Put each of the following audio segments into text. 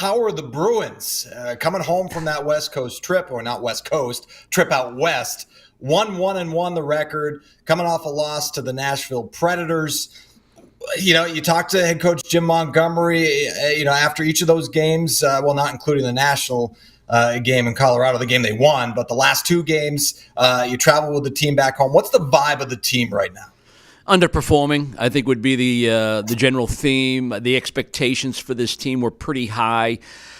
how are the Bruins coming home from that West Coast trip, or not West Coast, trip out west? 1-1-1 the record, coming off a loss to the Nashville Predators. You talked to head coach Jim Montgomery, after each of those games, not including the national game in Colorado, the game they won, but the last two games, you travel with the team back home. What's the vibe of the team right now? Underperforming, I think, would be the general theme. The expectations for this team were pretty high.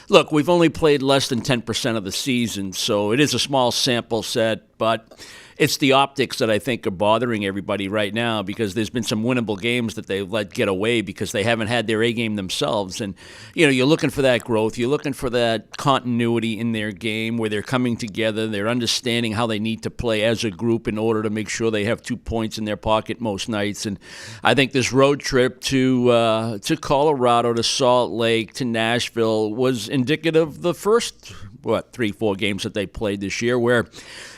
Look, we've only played less than 10% of the season, so it is a small sample set, but it's the optics that I think are bothering everybody right now, because there's been some winnable games that they've let get away because they haven't had their A game themselves. And, you're looking for that growth. You're looking for that continuity in their game where they're coming together. They're understanding how they need to play as a group in order to make sure they have 2 points in their pocket most nights. And I think this road trip to Colorado, to Salt Lake, to Nashville was indicative of the first, 3-4 games that they played this year, where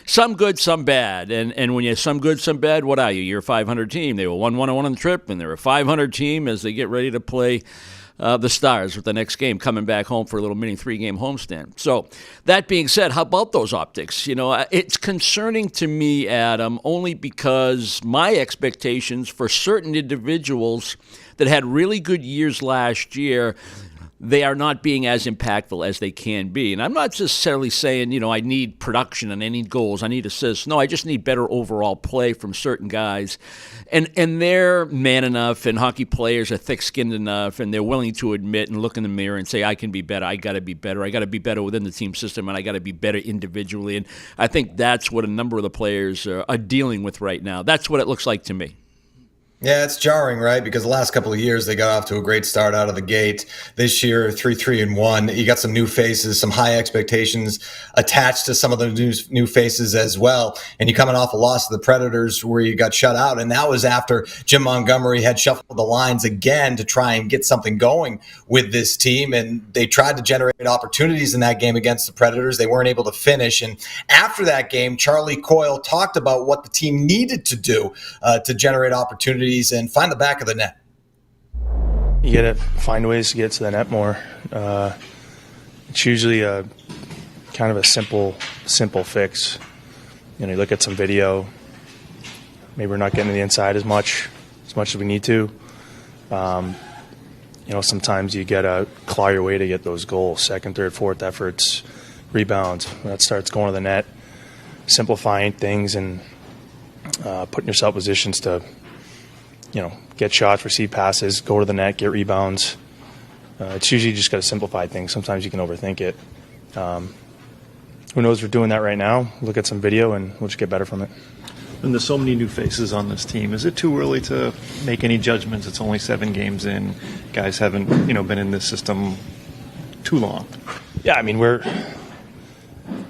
some good, some bad. And when you're some good, some bad, what are you? You're a 500 team. They were 1-1-1 on the trip, and they're a 500 team as they get ready to play the Stars with the next game, coming back home for a little mini 3-game homestand. So that being said, how about those optics? It's concerning to me, Adam, only because my expectations for certain individuals that had really good years last year, they are not being as impactful as they can be. And I'm not necessarily saying, I need production and I need goals, I need assists. No, I just need better overall play from certain guys. And they're man enough, and hockey players are thick-skinned enough, and they're willing to admit and look in the mirror and say, I can be better, I got to be better, I got to be better within the team system, and I got to be better individually. And I think that's what a number of the players are dealing with right now. That's what it looks like to me. Yeah, it's jarring, right? Because the last couple of years, they got off to a great start out of the gate. This year, 3-3-1. You got some new faces, some high expectations attached to some of the new faces as well. And you're coming off a loss to the Predators where you got shut out. And that was after Jim Montgomery had shuffled the lines again to try and get something going with this team. And they tried to generate opportunities in that game against the Predators. They weren't able to finish. And after that game, Charlie Coyle talked about what the team needed to do to generate opportunities and find the back of the net. You got to find ways to get to the net more. It's usually a kind of a simple fix. You look at some video. Maybe we're not getting to the inside as much as we need to. Sometimes you got to claw your way to get those goals. Second, third, fourth efforts, rebounds. When that starts going to the net, simplifying things and putting yourself in positions to get shots, receive passes, go to the net, get rebounds. It's usually just got to simplify things. Sometimes you can overthink it. Who knows, we're doing that right now. Look at some video and we'll just get better from it. And there's so many new faces on this team. Is it too early to make any judgments? It's only 7 games in. Guys haven't, been in this system too long. Yeah, I mean, we're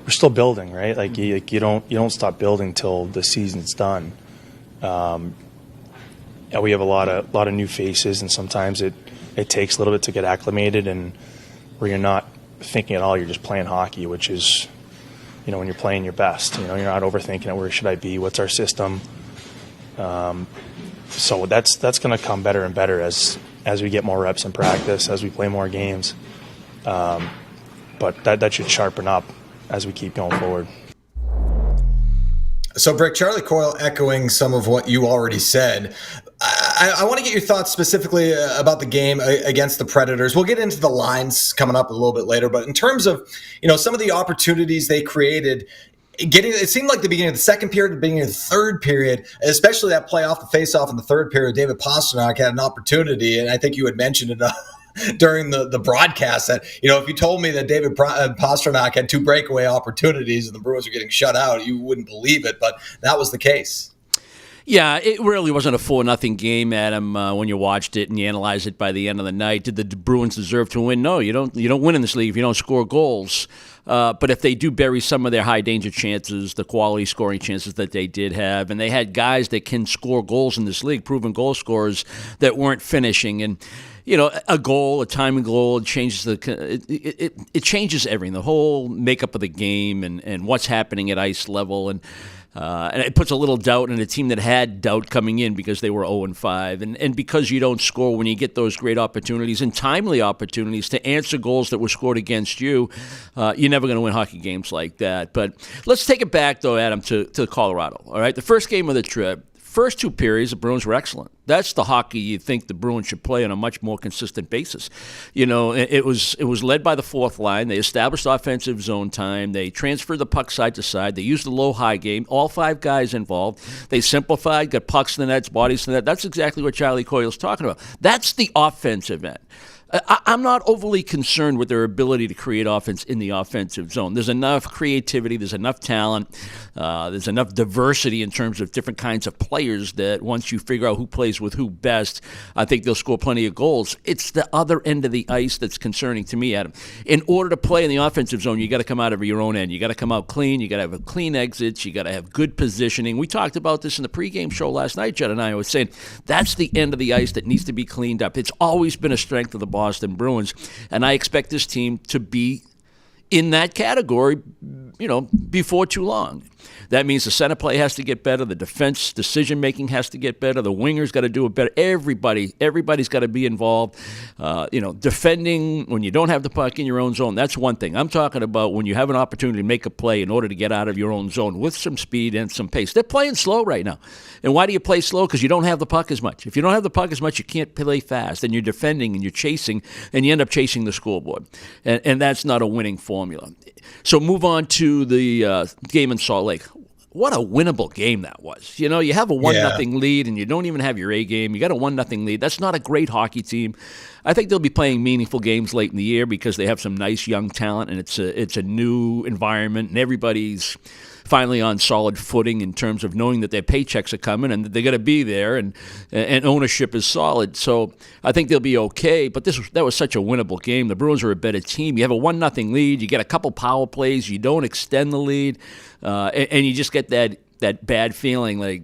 still building, right? Like you don't stop building till the season's done. We have a lot of new faces, and sometimes it takes a little bit to get acclimated, and where you're not thinking at all, you're just playing hockey, which is, when you're playing your best. You're not overthinking it. Where should I be? What's our system? So that's going to come better and better as we get more reps in practice, as we play more games. But that should sharpen up as we keep going forward. So, Brick, Charlie Coyle echoing some of what you already said. I want to get your thoughts specifically about the game against the Predators. We'll get into the lines coming up a little bit later, but in terms of, some of the opportunities they created, it seemed like the beginning of the second period, the beginning of the third period, especially that play off the face-off in the third period, David Pastrnak had an opportunity, and I think you had mentioned it during the broadcast that, if you told me that David Pastrnak had 2 breakaway opportunities and the Bruins were getting shut out, you wouldn't believe it, but that was the case. Yeah, it really wasn't a 4-0 game, Adam, when you watched it and you analyzed it by the end of the night. Did the Bruins deserve to win? No, you don't win in this league if you don't score goals. But if they do bury some of their high-danger chances, the quality scoring chances that they did have, and they had guys that can score goals in this league, proven goal scorers, that weren't finishing. And, a goal, a timing goal, it changes it changes everything, the whole makeup of the game and what's happening at ice level. And And it puts a little doubt in a team that had doubt coming in because they were 0-5. And because you don't score when you get those great opportunities and timely opportunities to answer goals that were scored against you, you're never going to win hockey games like that. But let's take it back, though, Adam, to Colorado. All right, the first game of the trip, first two periods, the Bruins were excellent. That's the hockey you think the Bruins should play on a much more consistent basis. You know, it was led by the fourth line. They established offensive zone time. They transferred the puck side to side. They used the low-high game. All five guys involved. They simplified, got pucks in the nets, bodies in the net. That's exactly what Charlie Coyle's talking about. That's the offensive end. I'm not overly concerned with their ability to create offense in the offensive zone. There's enough creativity, there's enough talent, there's enough diversity in terms of different kinds of players that once you figure out who plays with who best, I think they'll score plenty of goals. It's the other end of the ice that's concerning to me, Adam. In order to play in the offensive zone, you got to come out of your own end. You got to come out clean. You got to have a clean exits. You got to have good positioning. We talked about this in the pregame show last night, Judd and I was saying that's the end of the ice that needs to be cleaned up. It's always been a strength of the Boston Bruins, and I expect this team to be in that category, you know, before too long. That means the center play has to get better. The defense decision-making has to get better. The wingers got to do it better. Everybody's got to be involved. Defending when you don't have the puck in your own zone, that's one thing. I'm talking about when you have an opportunity to make a play in order to get out of your own zone with some speed and some pace. They're playing slow right now. And why do you play slow? Because you don't have the puck as much. If you don't have the puck as much, you can't play fast. And you're defending and you're chasing, and you end up chasing the scoreboard. And that's not a winning formula. So move on to the game in Salt Lake. What a winnable game that was. You know, you have a 1-0 lead and you don't even have your A game. You got a 1-0 lead. That's not a great hockey team. I think they'll be playing meaningful games late in the year because they have some nice young talent and it's a new environment and everybody's finally on solid footing in terms of knowing that their paychecks are coming and that they're going to be there and ownership is solid. So I think they'll be okay. But that was such a winnable game. The Bruins are a better team. You have a 1-0 lead. You get a couple power plays. You don't extend the lead. And you just get that bad feeling like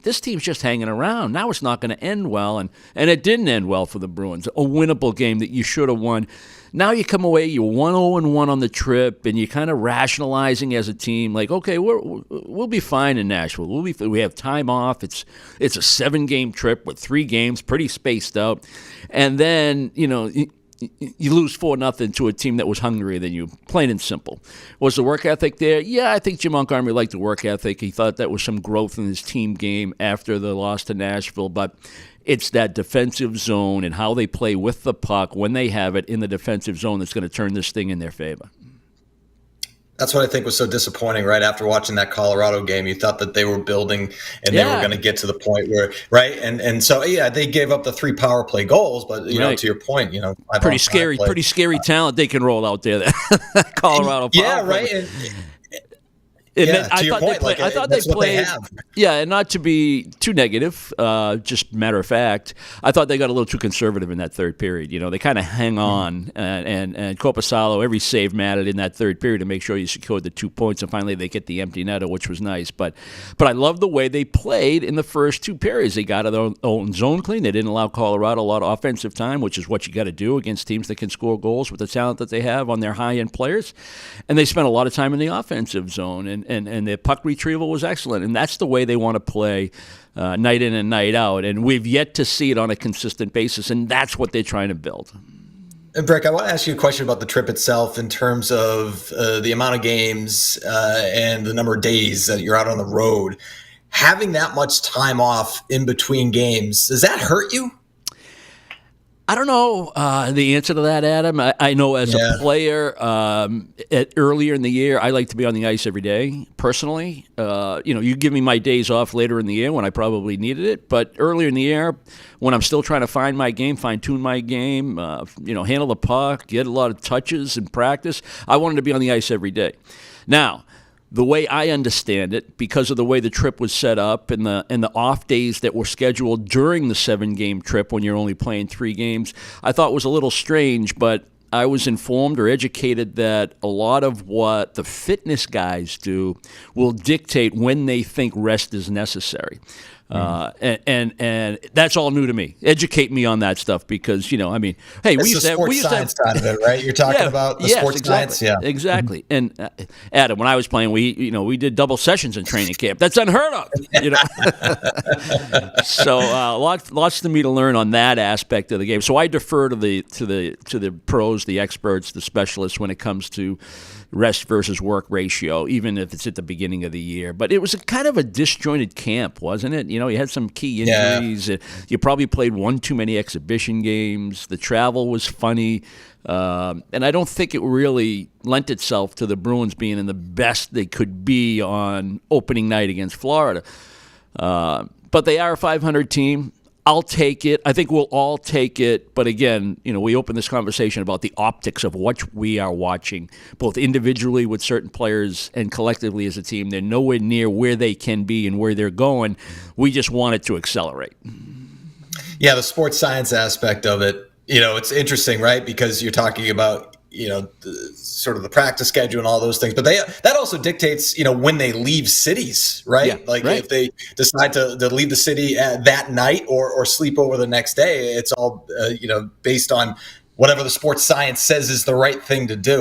this team's just hanging around. Now it's not going to end well. And it didn't end well for the Bruins. A winnable game that you should have won. Now you come away, you're 1-0-1 on the trip, and you're kind of rationalizing as a team, like, okay, we'll be fine in Nashville. We have time off. It's a 7-game trip with 3 games, pretty spaced out. And then, you know, you lose 4-0 to a team that was hungrier than you, plain and simple. Was the work ethic there? Yeah, I think Jim Montgomery liked the work ethic. He thought that was some growth in his team game after the loss to Nashville, but it's that defensive zone and how they play with the puck when they have it in the defensive zone that's going to turn this thing in their favor. That's what I think was so disappointing, right? After watching that Colorado game, you thought that they were building and they were going to get to the point where, right? And so, yeah, they gave up the 3 power play goals, but, you know, to your point, you know. Pretty scary talent they can roll out there, that Colorado power play. Yeah, right. I thought they played. Yeah, and not to be too negative, just matter of fact, I thought they got a little too conservative in that third period. You know, they kind of hang on, and Korpisalo, every save mattered in that third period to make sure you secured the 2 points, and finally they get the empty netter, which was nice. But I love the way they played in the first 2 periods. They got their own zone clean. They didn't allow Colorado a lot of offensive time, which is what you got to do against teams that can score goals with the talent that they have on their high-end players. And they spent a lot of time in the offensive zone, and their puck retrieval was excellent. And that's the way they want to play night in and night out. And we've yet to see it on a consistent basis, and that's what they're trying to build. And Brick, I want to ask you a question about the trip itself in terms of the amount of games and the number of days that you're out on the road. Having that much time off in between games, does that hurt you? I don't know the answer to that, Adam. I know as a player, earlier in the year, I like to be on the ice every day, personally. You give me my days off later in the year when I probably needed it. But earlier in the year, when I'm still trying to find my game, fine-tune my game, handle the puck, get a lot of touches and practice, I wanted to be on the ice every day. Now, the way I understand it, because of the way the trip was set up and the off days that were scheduled during the 7-game trip when you're only playing 3 games, I thought was a little strange, but I was informed or educated that a lot of what the fitness guys do will dictate when they think rest is necessary. And that's all new to me. Educate me on that stuff because, hey, we used to have science side of it, right? You're talking about the sports exactly, science, yeah, exactly. And Adam, when I was playing, we did double sessions in training camp. That's unheard of, So lots to me to learn on that aspect of the game. So I defer to the pros, the experts, the specialists when it comes to rest versus work ratio, even if it's at the beginning of the year. But it was kind of a disjointed camp, wasn't it? You had some key injuries. Yeah. You probably played one too many exhibition games. The travel was funny. And I don't think it really lent itself to the Bruins being in the best they could be on opening night against Florida. But they are a 500 team. I'll take it. I think we'll all take it. But again, we open this conversation about the optics of what we are watching, both individually with certain players and collectively as a team. They're nowhere near where they can be and where they're going. We just want it to accelerate. Yeah, the sports science aspect of it, it's interesting, right? Because you're talking about, sort of the practice schedule and all those things, but that also dictates, when they leave cities, right? Yeah, right. If they decide to leave the city that night or sleep over the next day, it's all, based on whatever the sports science says is the right thing to do.